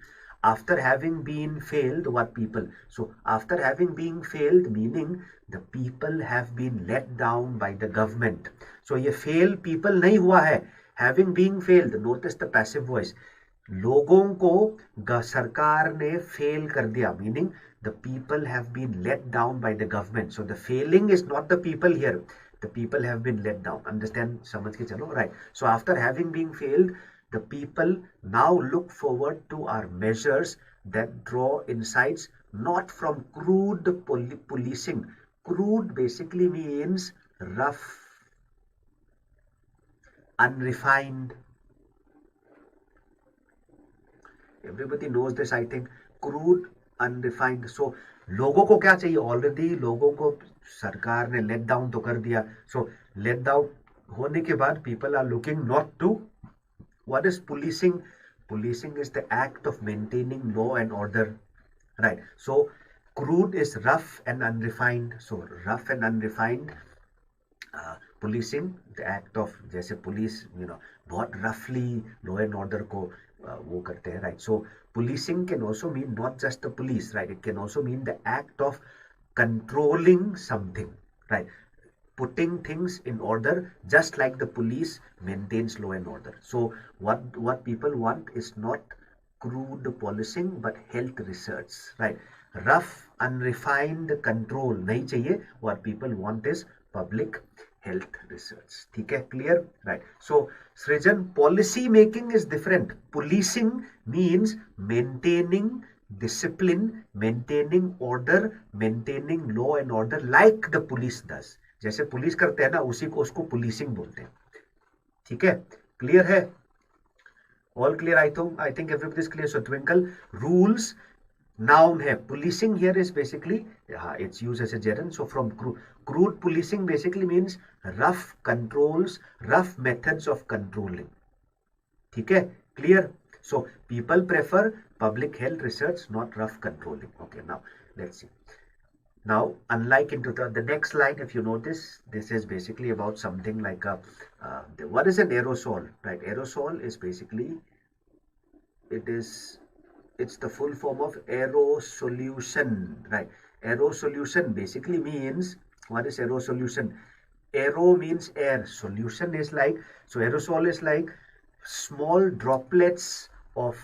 after having been failed, what people? So after having been failed, meaning the people have been let down by the government. So ये fail people नहीं हुआ है. Having been failed, notice the passive voice. लोगों को सरकार ने fail कर दिया, meaning the people have been let down by the government. So the failing is not the people here. The people have been let down. Understand? समझ के चलो, right? So after having been failed, the people now look forward to our measures that draw insights not from crude policing. Crude basically means rough, unrefined. Everybody knows this, I think. Crude, unrefined. So लोगों को क्या चाहिए? Already लोगों को सरकार ने let down तो कर दिया. सो लेट डाउन होने के बाद people are looking not to. What is policing? Policing is the act of maintaining law and order, right? So crude is rough and unrefined. So rough and unrefined policing, the act of, जैसे police, बहुत roughly law and order को वो करते हैं, right? So policing can also mean not just the police, right? It can also mean the act of controlling something, right? Putting things in order, just like the police maintains law and order. So what people want is not crude policing but health research, right? Rough, unrefined control nahi chahiye. What people want is public health research. ठीक है? Clear? Right. So Srijan, policy making is different. Policing means maintaining discipline, maintaining order, maintaining law and order like the police does. जैसे police करते हैं ना, उसी को उसको policing बोलते हैं. ठीक है? क्लियर है? All clear? I think everybody is clear. So Twinkle, rules noun है. Policing here is basically, it's used as a jargon. So from crude policing basically means rough controls, rough methods of controlling. ठीक है? Clear? So people prefer public health research, not rough controlling. Okay, now let's see. Now, unlike into the next line, if you notice, this is basically about something like what is an aerosol, right? Aerosol is basically, it's the full form of aerosolution, right? Aerosolution basically means, what is aerosolution? Aero means air, solution is like, so aerosol is like small droplets of,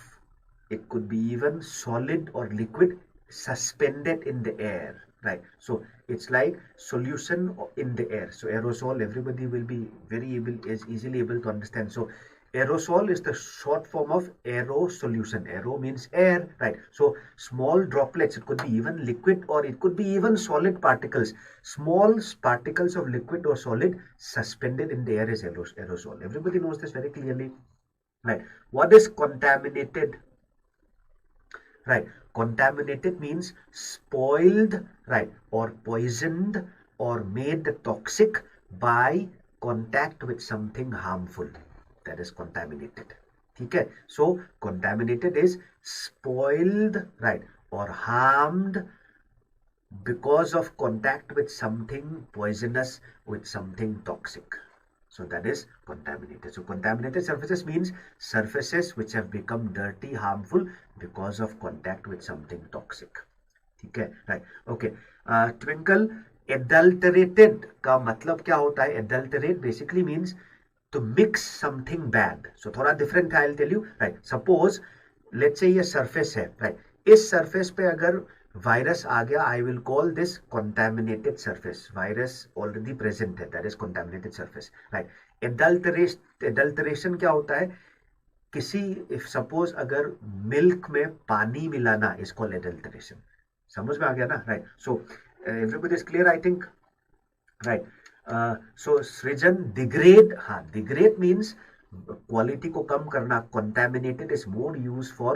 it could be even solid or liquid, suspended in the air, right? So it's like solution in the air. So aerosol, everybody will be easily able to understand. So aerosol is the short form of aero solution. Aero means air, right? So small droplets, it could be even liquid or it could be even solid particles. Small particles of liquid or solid suspended in the air is aerosol. Everybody knows this very clearly, right? What is contaminated? Right, contaminated means spoiled, right, or poisoned or made toxic by contact with something harmful. That is contaminated. Okay, so contaminated is spoiled, right, or harmed because of contact with something poisonous, with something toxic. So that is contaminated. So contaminated surfaces means surfaces which have become dirty, harmful because of contact with something toxic. Okay, right? Okay. Twinkle, adulterated का मतलब क्या होता है? Adulterate basically means to mix something bad. So थोड़ा different है, I'll tell you. Right? Suppose, let's say ये surface है, right? इस surface पे अगर वायरस आ गया, I will call this contaminated surface. Virus already present है, that is contaminated surface, right? Adulteration क्या होता है? किसी, इफ सपोज अगर मिल्क में पानी मिलाना इज कॉल्ड एडल्टरेशन. समझ में आ गया ना, right? So everybody is clear, I think, right? So Srijan, degrade, हाँ, डिग्रेड मीन्स क्वालिटी को कम करना. contaminated is more used for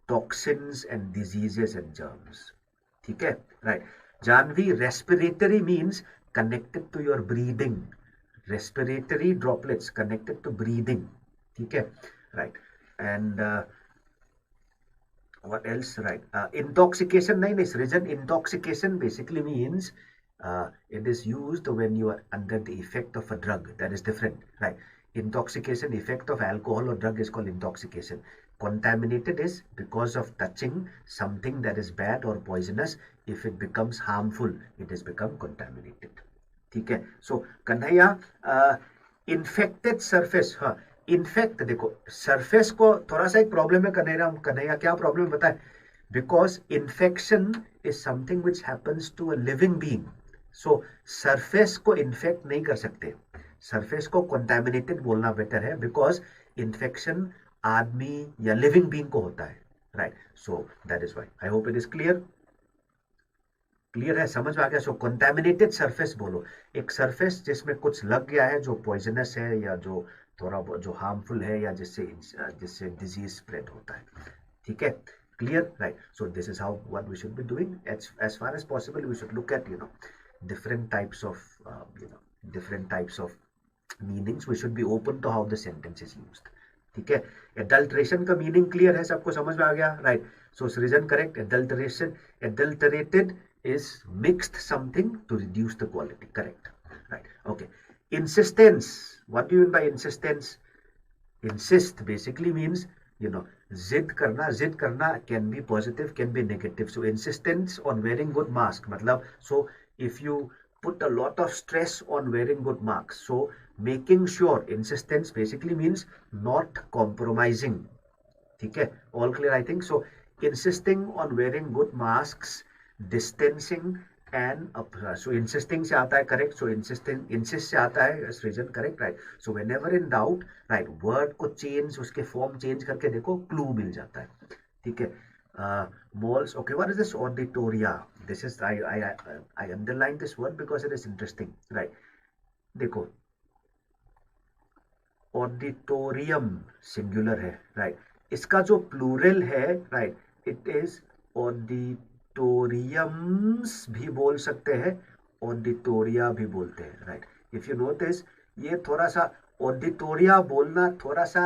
toxins and diseases and germs. ठीक है, right? Jahnavi, respiratory means connected to your breathing. Respiratory droplets connected to breathing. ठीक है, right? And what else, right? Intoxication, नहीं सृजन, intoxication basically means it is used when you are under the effect of a drug. That is different, right? Intoxication, effect of alcohol or drug is called intoxication. contaminated is because of touching something that is bad or poisonous. If it becomes harmful, it has become contaminated. ठीक है. So Kanhaiya infected surface. हाँ, in fact देखो surface को थोड़ा सा एक problem है कन्हैया क्या प्रॉब्लम है बताए. Because infection is something which happens to a living being. So surface को इन्फेक्ट नहीं कर सकते, सरफेस को कंटामिनेटेड बोलना बेटर है, बिकॉज इन्फेक्शन आदमी या लिविंग बीइंग को होता है, right. So that is why. I hope it is clear. Clear है, समझ में आ गया. सो कंटामिनेटेड सरफेस बोलो एक सरफेस जिसमें कुछ लग गया है जो पॉइजनस है या जो थोड़ा जो हार्मफुल है या जिससे डिजीज स्प्रेड होता है. ठीक है, clear, right. So this is how what we should be doing. As far as possible we should look at different types of meanings. We should be open to how the sentence is used. ठीक है. adulteration का meaning clear है, सबको समझ में आ गया, right. so सृजन correct. adulteration, adulterated is mixed something to reduce the quality, correct, right. okay. insistence, what do you mean by insistence? insist basically means जिद करना can be positive, can be negative. so insistence on wearing good mask मतलब so if you put a lot of stress on wearing good masks, so making sure, insistence basically means not compromising. ठीक है, all clear I think. so insisting on wearing good masks, distancing and so insisting से आता है correct. so insist से आता है सृजन correct, right. so whenever in doubt, right, word को change, उसके form change करके देखो, clue मिल जाता है. ठीक है. malls, okay. what is this auditoria? this is I underline this word because it is interesting, right. देखो auditorium singular है, right. इसका जो plural है, right, it is auditoriums भी बोल सकते हैं, auditoria भी बोलते हैं, right. if you notice ये थोड़ा सा auditoria बोलना थोड़ा सा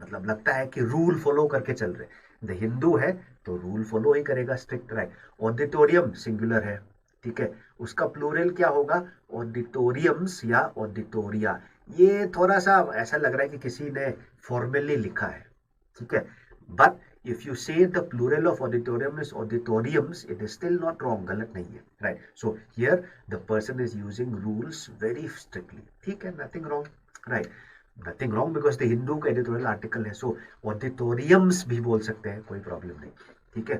मतलब लगता है कि रूल फॉलो करके चल रहे. द हिंदू है तो रूल फॉलो ही करेगा स्ट्रिक्ट, राइट. ऑडिटोरियम सिंगुलर है, ठीक है, उसका प्लूरल क्या होगा? ऑडिटोरियम्स या ऑडिटोरिया. ये थोड़ा सा ऐसा लग रहा है कि किसी ने फॉर्मली लिखा है, ठीक है. But if you say the plural of auditorium is auditoriums, it is still not wrong, गलत नहीं है, right. so here the person is using rules very strictly, ठीक है, nothing wrong, right. nothing wrong because the Hindu का editorial article है. so auditoriums भी बोल सकते हैं, कोई प्रॉब्लम नहीं, ठीक है.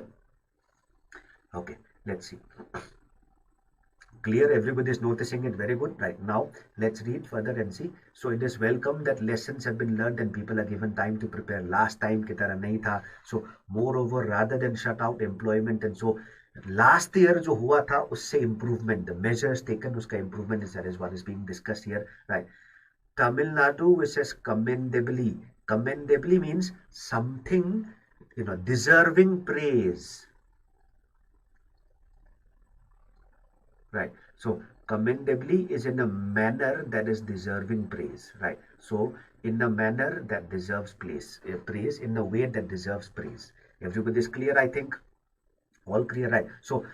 okay, let's see. Clear, everybody is noticing it, very good, right. now let's read further and see. so it is welcome that lessons have been learned and people are given time to prepare. last time की तरह नहीं था. so moreover, rather than shut out employment and so last year जो हुआ था उससे improvement, the measures taken उसका improvement is that is what is being discussed here, right. Tamil Nadu, which says commendably. Commendably means something, deserving praise. Right. So commendably is in a manner that is deserving praise. Right. So in a manner that deserves praise, in a way that deserves praise. Everybody is clear, I think. All clear, right? So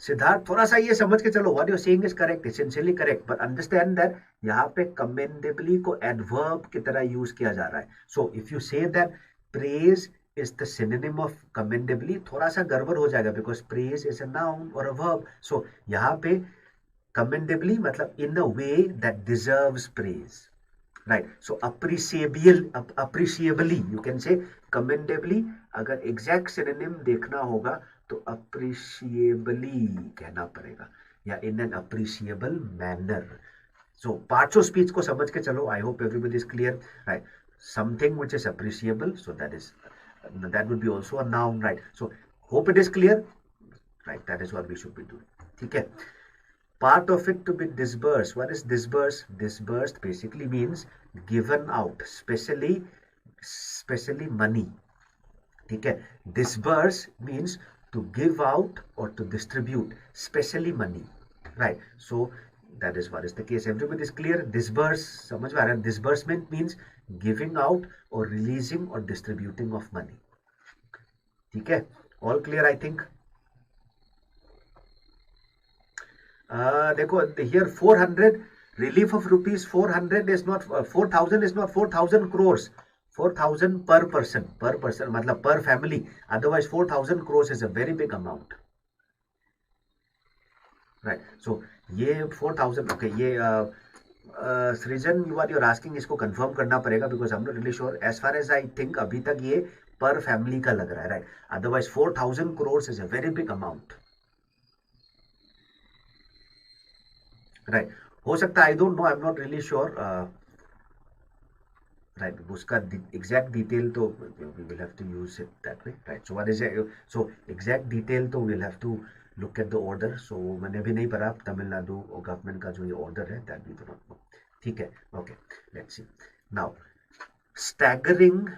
Siddharth थोड़ा सा ये समझ के चलो, what you're saying is correct, essentially correct, but understand that यहाँ पे commendably को adverb की तरह यूज किया जा रहा है. so if you say that praise is the synonym of commendably, थोड़ा सा गड़बड़ हो जाएगा because praise is a noun or a verb. so यहाँ पे commendably मतलब in a way that deserves praise, right. so appreciably you can say commendably. अगर exact synonym देखना होगा तो appreciably कहना पड़ेगा या in an appreciable manner. so parts of speech को समझ के चलो. I hope everybody is clear, right. something which is appreciable, so that would be also a noun, right. so hope it is clear, right. that is what we should be doing, ठीक है. part of it to be disbursed. what is disbursed? Disbursed basically means given out, especially money, ठीक है. disburse means to give out or to distribute, especially money, right. so that is what is the case. everybody is clear. disburse समझ में आ रहा है. disbursement means giving out or releasing or distributing of money, ठीक है. all clear, I think. देखो here 400 relief of rupees 400 is not 4,000 is not 4,000 crores. 4,000 per person मतलब per family. Otherwise 4,000 crores is a very big amount, right? So ये 4,000, okay, ये सृजन what you're asking इसको confirm करना पड़ेगा because I'm not really sure. As far as I think अभी तक ये पर फैमिली का लग रहा है, right? Otherwise 4,000 crores is a very big amount, right? हो सकता है, I don't know, I'm not really sure, right? उसका exact detail तो we will have to use it that way, right? So what is it? So exact detail तो we'll have to look at the order. So मैंने भी नहीं पढ़ा Tamil Nadu government का जो ये ऑर्डर है, that we do not know. ठीक है, okay, let's see. Now staggering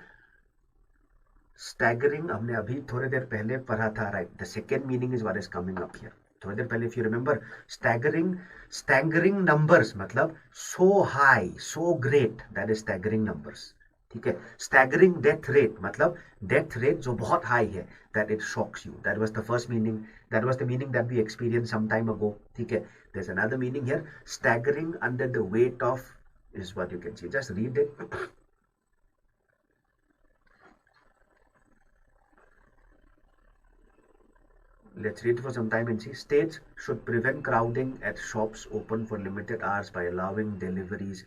हमने अभी थोड़ी देर पहले पढ़ा था, right? The second meaning is what is coming up here. थोड़ी देर पहले if you remember, staggering numbers मतलब so high, so great, that is staggering numbers. ठीक है. Staggering death rate मतलब death rate जो बहुत high है, that it shocks you. That was the first meaning. That was the meaning that we experienced some time ago. ठीक है. There's another meaning here. Staggering under the weight of is what you can see. Just read it. Let's read for some time and see. States should prevent crowding at shops open for limited hours by allowing deliveries.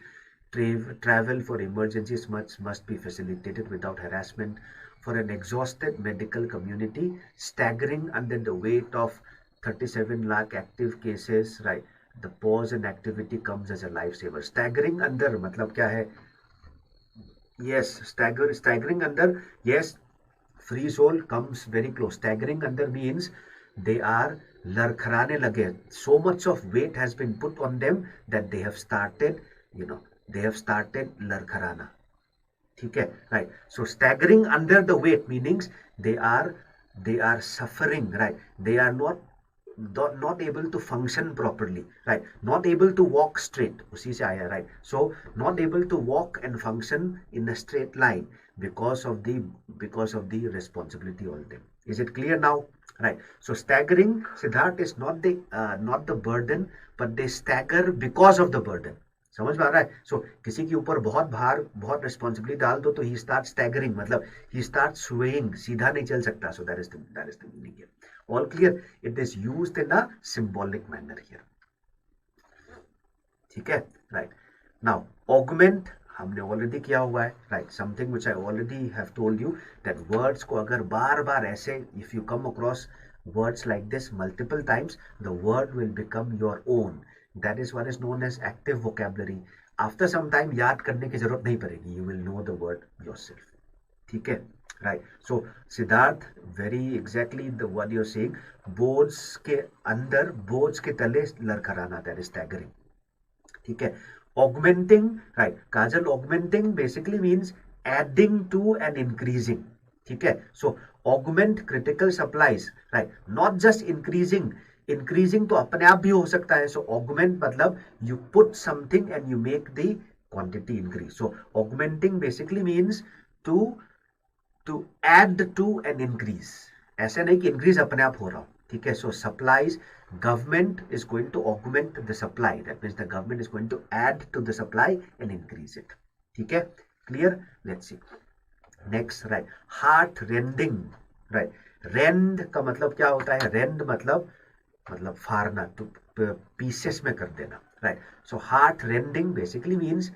Travel for emergencies must be facilitated without harassment. For an exhausted medical community, staggering under the weight of 37 lakh active cases, right? The pause in activity comes as a lifesaver. Staggering under मतलब क्या है? Yes, staggering under. Yes, free soul comes very close. Staggering under means they are लड़खड़ाने लगे. So much of weight has been put on them that they have started, they have started लड़खड़ाना. ठीक है, right? So staggering under the weight means they are suffering, right? They are not able to function properly, right? Not able to walk straight. उसी से आया, right? So not able to walk and function in a straight line because of the responsibility on them. Is it clear now? Right. So staggering, Siddharth, is not the burden, but they stagger because of the burden. समझ में आ रहा है? So किसी के ऊपर बहुत भार, बहुत रिस्पॉन्सिबिलिटी डाल दो तो he starts staggering, मतलब he starts swaying, सीधा नहीं चल सकता. So that is the meaning here. All clear? It is used in a symbolic manner here. ठीक है, right? Now augment हमने ऑलरेडी किया हुआ है, right? Something which I already have told you, that words को अगर बार बार ऐसे, if you come across words like this multiple times, the word will become your own. That is what is known as active vocabulary. After some time याद करने की जरूरत नहीं पड़ेगी. You will know the word yourself. ठीक है, right? So Siddharth, very exactly the what you're saying. बोझ के अंदर, बोझ के तले लड़खड़ाना, that is staggering. ठीक है. Augmenting, right? Kajal, augmenting basically means adding to and increasing. ठीक है. So augment critical supplies, right? Not just increasing तो अपने आप भी हो सकता है. So augment मतलब you put something and you make the quantity increase. So augmenting basically means to add to and increase. ऐसा नहीं कि increase अपने आप हो रहा हो. ठीक है. So supplies, government is going to augment the supply. That means the government is going to add to the supply and increase it. ठीक है. Clear? Let's see. Next, right? Heart rending, right? Rend का मतलब क्या होता है? Rend मतलब फाड़ना, तो pieces में कर देना, right? So heart rending basically means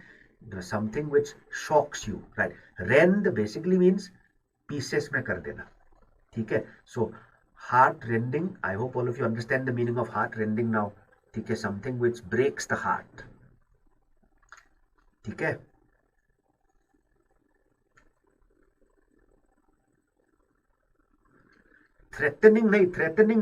something which shocks you, right? Rend basically means pieces में कर देना. ठीक है. So heart rending, I hope all of you understand the meaning of heart rending now. ठीक है. Something which breaks the heart. ठीक है. Threatening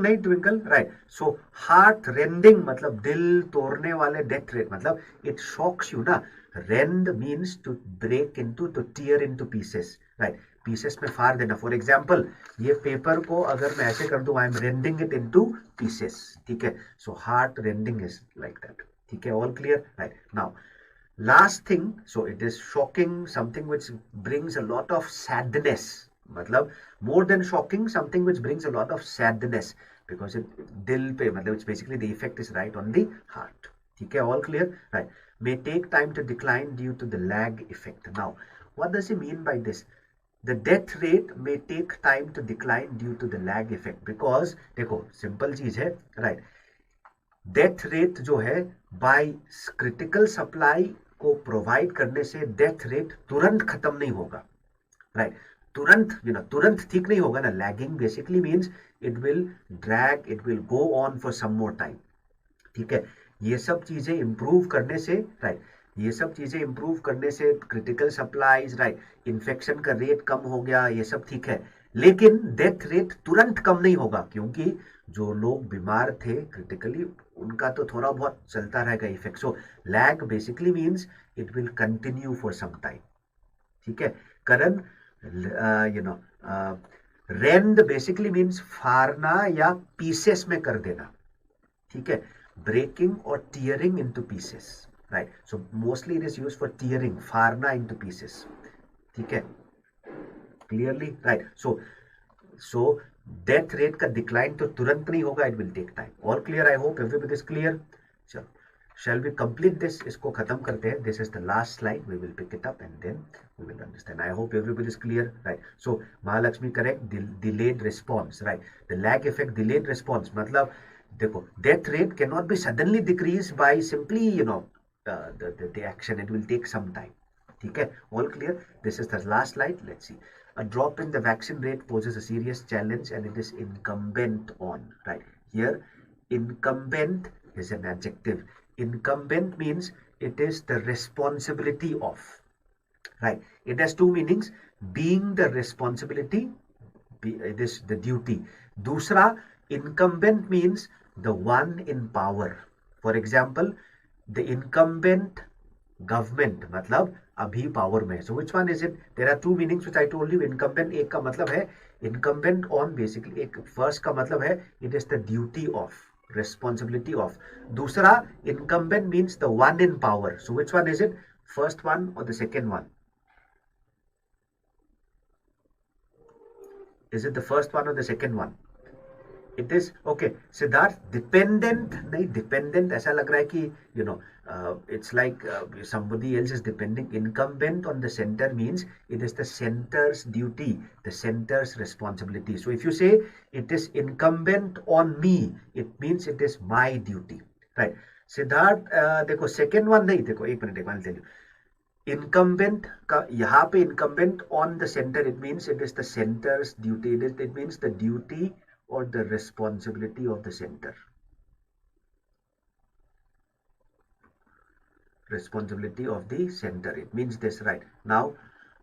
नहीं Twinkle, right? So heart rending मतलब दिल तोड़ने वाले, डेथ रेट मतलब इट शॉक्स यू ना. Rend means to break into, to tear into pieces, right? Pieces में फाड़ देना. फॉर एग्जांपल, ये पेपर को अगर मैं ऐसे कर दूं, I am rending it into pieces. ठीक है. सो heart rending is like that. ठीक है. All clear, right? Now last thing, so it is shocking, something which brings a lot of sadness. मतलब more than shocking, something which brings a lot of sadness, because it दिल पे मतलब it's basically the effect is right on the heart. ठीक है. All clear, right? May take time to decline due to the lag effect. Now What does he mean by this? The death rate may take time to decline due to the lag effect. Because देखो simple चीज है, right, death rate जो है bye critical supply को provide करने से death rate तुरंत खत्म नहीं होगा, राइट, तुरंत तुरंत ठीक नहीं होगा ना. Lagging basically means it will drag, it will go on for some more time. ठीक है, ये सब चीजें इंप्रूव करने से, राइट, ये सब चीजें इंप्रूव करने से क्रिटिकल सप्लाईज, राइट, इन्फेक्शन का रेट कम हो गया, ये सब ठीक है. लेकिन डेथ रेट तुरंत कम नहीं होगा, क्योंकि जो लोग बीमार थे क्रिटिकली उनका तो थोड़ा बहुत चलता रहेगा effect. So lag basically means it will continue for some time. ठीक है, करण रेंड बेसिकली मीन्स फाड़ना या पीसेस में कर देना. ठीक है, breaking or tearing into pieces, right? So mostly it is used for tearing, फाड़ना into pieces. ठीक है, clearly, right? So death rate का decline तो तुरंत नहीं होगा, it will take time. All clear? I hope everybody is clear. चलो, shall we complete this? इसको खत्म करते हैं. This is the last slide. We will pick it up and then we will understand. I hope everybody is clear, right? So Mahalakshmi correct, delayed response, right? The lag effect, delayed response मतलब देखो death rate can not be suddenly decrease by simply the action. It will take some time. ठीक है, all clear? This is the last slide. Let's see. A drop in the vaccine rate poses a serious challenge and it is incumbent on, right? Here incumbent is an adjective. Incumbent means it is the responsibility of, right? It has two meanings. Being the responsibility, it is the duty. दूसरा incumbent means the one in power. For example, the incumbent government मतलब अभी power में. So which one is it? There are two meanings which I told you. Incumbent एक का मतलब है incumbent on, basically एक first का मतलब है it is the duty of, responsibility of. दूसरा incumbent means the one in power. So which one is it? First one or the second one? Is it the first one or the second one? It is okay. Siddharth, dependent नहीं, dependent ऐसा लग रहा है कि it's like somebody else is depending. Incumbent on the center means it is the center's duty, the center's responsibility. So if you say it is incumbent on me, it means it is my duty, right? Siddharth, देखो second one नहीं, देखो एक minute, I'll tell you. Incumbent का यहाँ पे incumbent on the center, it means it is the center's duty. It means the duty or the responsibility of the center. Responsibility of the center. It means this, right? Now,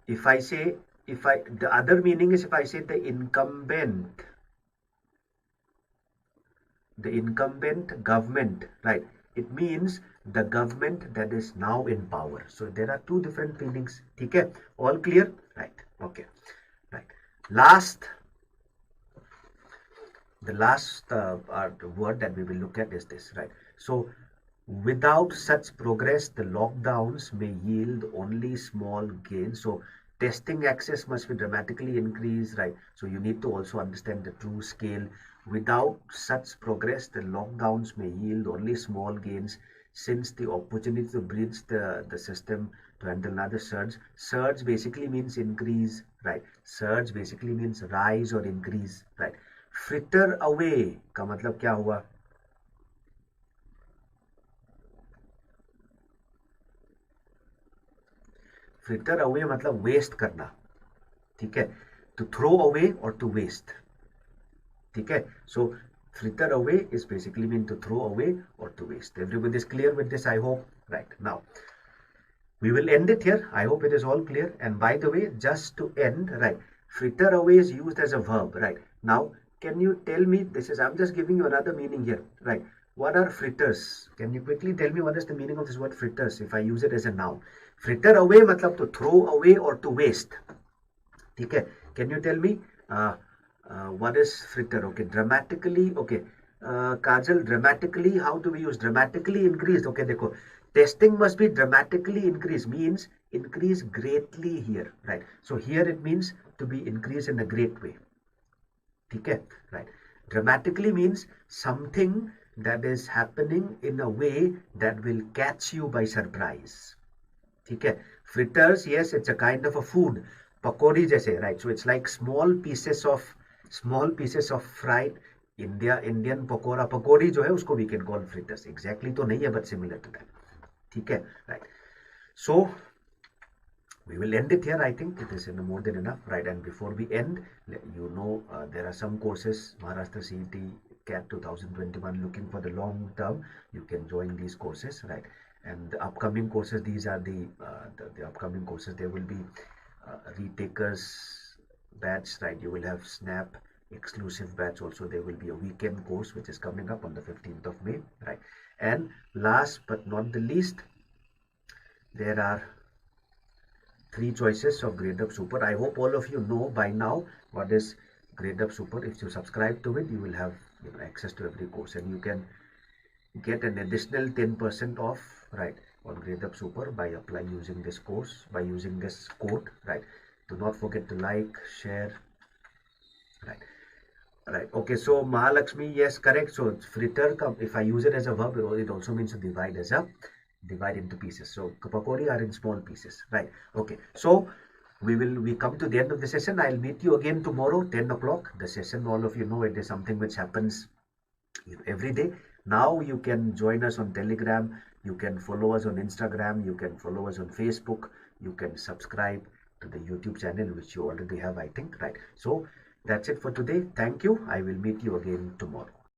if I say, the other meaning is if I say the incumbent government, right? It means the government that is now in power. So there are two different meanings. Okay, all clear? Right. Okay. Right. The last word that we will look at is this, right? So without such progress, the lockdowns may yield only small gains. So testing access must be dramatically increased, right? So you need to also understand the true scale. Without such progress, the lockdowns may yield only small gains, since the opportunity to bridge the system to handle another surge. Surge basically means increase, right? Surge basically means rise or increase, right? Fritter away का मतलब क्या हुआ? Fritter away मतलब waste करना. ठीक है, to throw away or to waste. ठीक है, so fritter away is basically mean to throw away or to waste. Everybody is clear with this, I hope. Right, now we will end it here. I hope it is all clear. And by the way, just to end, right, fritter away is used as a verb, right? Now can you tell me, this is, I'm just giving you another meaning here, right? What are fritters? Can you quickly tell me what is the meaning of this word fritters if I use it as a noun? Fritter away matlab to throw away or to waste. Okay, can you tell me what is fritter? Okay, dramatically. Okay, Kajal, dramatically, how do we use dramatically increased? Okay, dekho, testing must be dramatically increased, means increase greatly here, right? So here it means to be increased in a great way. Okay, right? Dramatically means something that is happening in a way that will catch you by surprise. Okay, Fritters, yes, it's a kind of a food. Pakodi jaise, right? So it's like small pieces of fried Indian pakora. Pakodi जो है उसको we can call fritters. Exactly तो नहीं है, but similar to that. ठीक है, right? So we will end it here. I think it is more than enough, right? And before we end, there are some courses, Maharashtra CET CAT 2021, looking for the long term. You can join these courses, right? And the upcoming courses, these are the upcoming courses. There will be retakers batch, right? You will have Snap exclusive batch also. There will be a weekend course which is coming up on the 15th of May, right? And last but not the least, there are 3 choices of Gradeup Super. I hope all of you know by now what is Gradeup Super. If you subscribe to it, you will have access to every course, and you can get an additional 10% off, right, on Gradeup Super by applying using this course, by using this code, right. Do not forget to like, share, right. Right. Okay. So Mahalakshmi, yes, correct. So fritter, if I use it as a verb, it also means to divide into pieces. So pakodi are in small pieces, right? Okay. So we come to the end of the session. I'll meet you again tomorrow, 10 o'clock. The session, all of you know, it is something which happens every day. Now you can join us on Telegram. You can follow us on Instagram. You can follow us on Facebook. You can subscribe to the YouTube channel, which you already have, I think, right? So that's it for today. Thank you. I will meet you again tomorrow.